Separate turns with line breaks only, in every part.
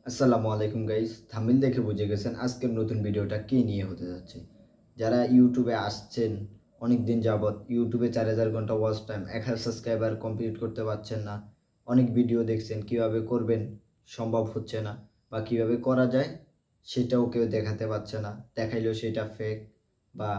আসসালামু আলাইকুম guys, thumbnail দেখে বুঝে গেছেন আজকের নতুন ভিডিওটা কী নিয়ে হতে যাচ্ছে। যারা ইউটিউবে আসছেন অনেক দিন যাবৎ, ইউটিউবে 4000 ঘন্টা ওয়াচ টাইম, 1000 সাবস্ক্রাইবার কমপ্লিট করতে পারছেন না, অনেক ভিডিও দেখছেন কিভাবে করবেন সম্ভব হচ্ছে না, বা কিভাবে করা যায় সেটাও কেউ দেখাতে পারছে না, দেখাইলেও সেটা ফেক বা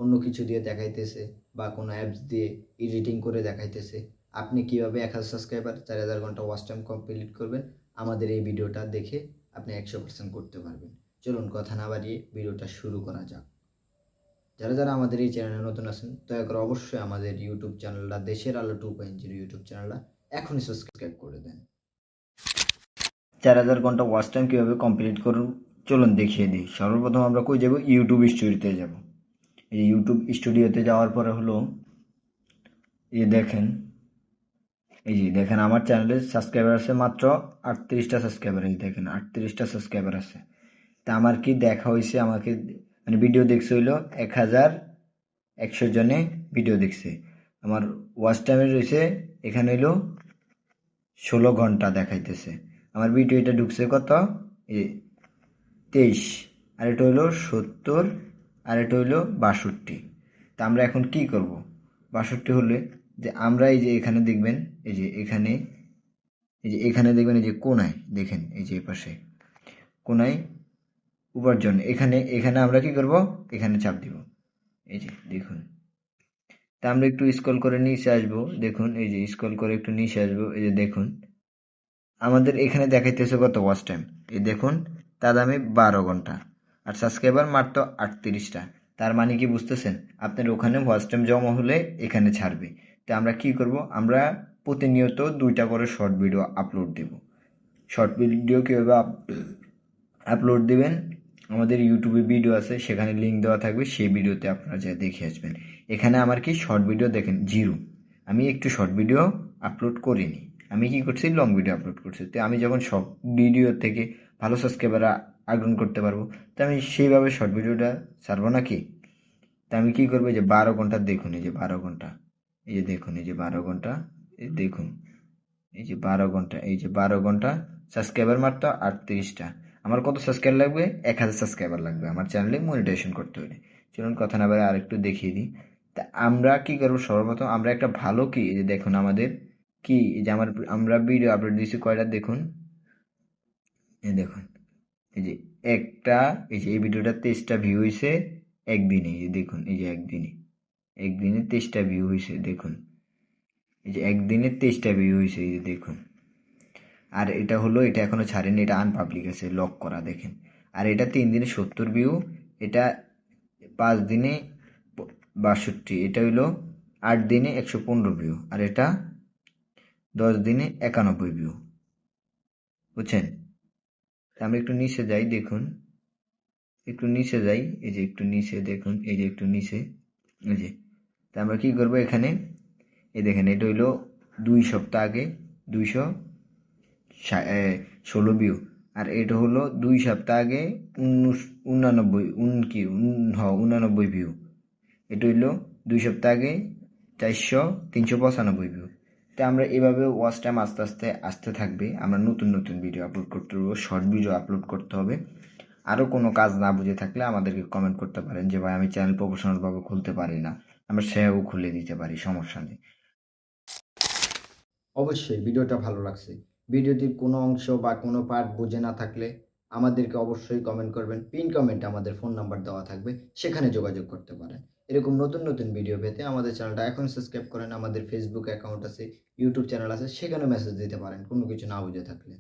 অন্য কিছু দিয়ে দেখাইতেছে বা কোনো অ্যাপস দিয়ে এডিটিং করে দেখাইতেছে। আপনি কিভাবে 1000 সাবস্ক্রাইবার 4000 ঘন্টা ওয়াচ টাইম কমপ্লিট করবেন আমাদের এই ভিডিওটা দেখে আপনি 100% করতে পারবেন। চলুন কথা না বাড়িয়ে ভিডিওটা শুরু করা যাক। যারা আমাদের এই চ্যানেলে নতুন আছেন দয়া করে অবশ্যই আমাদের ইউটিউব চ্যানেলটা দেশের আলো 2.0 ইউটিউব চ্যানেলটা এখনই সাবস্ক্রাইব করে দেন। 4000 ঘন্টা ওয়াচ টাইম কীভাবে কমপ্লিট করুন চলুন দেখিয়ে দিই। সর্বপ্রথম আমরা কই যাব? ইউটিউব স্টুডিওতে যাব। এই ইউটিউব স্টুডিওতে যাওয়ার পরে হলো দেখেন, এই যে দেখেন আমার চ্যানেলে সাবস্ক্রাইবার আছে মাত্র 38টা সাবস্ক্রাইবার। এই দেখেন 38টা সাবস্ক্রাইবার আছে। তা আমার কি দেখা হয়েছে, আমাকে মানে ভিডিও দেখছে হইলো 1100 জনে ভিডিও দেখছে। আমার ওয়াচ টাইমে রয়েছে এখানে হইলো 16 ঘন্টা দেখাইতেছে। আমার ভিডিও এটা ঢুকছে কত 23, আর এটা হইলো 70, আর এটা হইলো 62। তা আমরা এখন কি করব? 62 হলে যে আমরা এই যে এখানে দেখবেন, এই যে এখানে, এই যে এখানে দেখবেন, এই যে কোনায় দেখেন, এই যে পাশে কোনায় উপার্জন, এখানে এখানে আমরা কি করব? এখানে চাপ দিব। এই যে দেখুন, তা আমরা একটু স্ক্রল করে নিচে আসবো। দেখুন এই যে স্ক্রল করে একটু নিচে আসবো, এই যে দেখুন আমাদের এখানে দেখাইতেছে কত ওয়াচ টাইম। এই দেখুন তার দামে 12 ঘন্টা, আর সাবস্ক্রাইবার মাত্র 38টা। তার মানে কি বুঝতেছেন? আপনার ওখানে ওয়াচ টাইম জমা হলে এখানে ছাড়বে। তো আমরা কি করব? আমরা প্রতিনিয়ত 2টা করে শর্ট ভিডিও আপলোড দেব। শর্ট ভিডিও কীভাবে আপলোড দিবেন? আমাদের ইউটিউবে ভিডিও আছে, সেখানে লিঙ্ক দেওয়া থাকবে, সেই ভিডিওতে আপনারা যা দেখে আসবেন। এখানে আমার কি শর্ট ভিডিও দেখেন 0। আমি একটু শর্ট ভিডিও আপলোড করিনি, আমি কি করছি? লং ভিডিও আপলোড করছি। তো আমি যখন শর্ট ভিডিও থেকে ভালো সাবস্ক্রাইবার অর্জন করতে পারবো, তো আমি সেইভাবে শর্ট ভিডিওটা ছাড়বো নাকি? তা আমি কি করবো? যে 12 ঘন্টা দেখুন, এই যে 12 ঘন্টা, এই যে দেখুন, এই যে 12 ঘন্টা, এই দেখুন, এই যে 12 ঘন্টা, এই যে 12 ঘন্টা, সাবস্ক্রাইবার মাত্র 38টা। আমার কত সাবস্ক্রাইবার লাগবে? 1000 সাবস্ক্রাইবার লাগবে আমার চ্যানেলে মনিটাইজেশন করতে হলে। চলুন কথা না বলে আরেকটু দেখিয়ে দিই। তা আমরা কি করবো? সর্বপ্রথম আমরা একটা ভালো কি, এই যে দেখুন আমাদের কি, এই যে আমরা ভিডিও আপলোড দিয়েছি কয়টা দেখুন, এই দেখুন, এই যে একটা, এই যে এই ভিডিওটা 23টা ভিউ হয়েছে একদিনে। এই যে দেখুন, এই যে একদিনে 23টা ভিউ হয়েছে দেখুন, এই যে একদিনে 23টা ভিউ হয়েছে, এই যে দেখুন। আর এটা হলো, এটা এখনো ছাড়েনি, এটা আনপাবলিক আছে, লক করা দেখেন। আর এটা 3 দিনে 70 ভিউ, এটা 5 দিনে 62, এটা হইলো 8 দিনে 115 ভিউ, আর এটা 10 দিনে 91 ভিউ। বুঝছেন? আমরা একটু নিচে যাই, দেখুন একটু নিচে যাই, এই যে একটু নিচে দেখুন, এই যে একটু নিচে, এই যে। তা আমরা কি করবো এখানে? এই দেখেন এটা হইলো 2 সপ্তাহ আগে 216 ভিউ, আর এটা হলো 2 সপ্তাহ আগে 89 ভিউ। এটা হইলো 2 সপ্তাহ আগে 395 ভিউ। তো আমরা এভাবে ওয়াচ টাইম আস্তে আস্তে আসতে থাকবে। আমরা নতুন নতুন ভিডিও আপলোড করতে পারবো, শর্ট ভিডিও আপলোড করতে হবে। আরও কোনো কাজ না বুঝে থাকলে আমাদেরকে কমেন্ট করতে পারেন যে ভাই আমি চ্যানেল প্রফেশনালভাবে খুলতে পারি না, আমরা সেও খুলে দিতে পারি, সমস্যা নেই। অবশ্যই ভিডিওটা ভালো লাগছে। ভিডিওটির কোনো অংশ বা কোনো পার্ট বুঝে না থাকলে আমাদেরকে অবশ্যই কমেন্ট করবেন। পিন কমেন্টে আমাদের ফোন নাম্বার দেওয়া থাকবে, সেখানে যোগাযোগ করতে পারেন। এরকম নতুন নতুন ভিডিও পেতে আমাদের চ্যানেলটা এখন সাবস্ক্রাইব করেন। আমাদের ফেসবুক অ্যাকাউন্ট আছে, ইউটিউব চ্যানেল আছে, সেখানে মেসেজ দিতে পারেন কোনো কিছু না বুঝে থাকলে।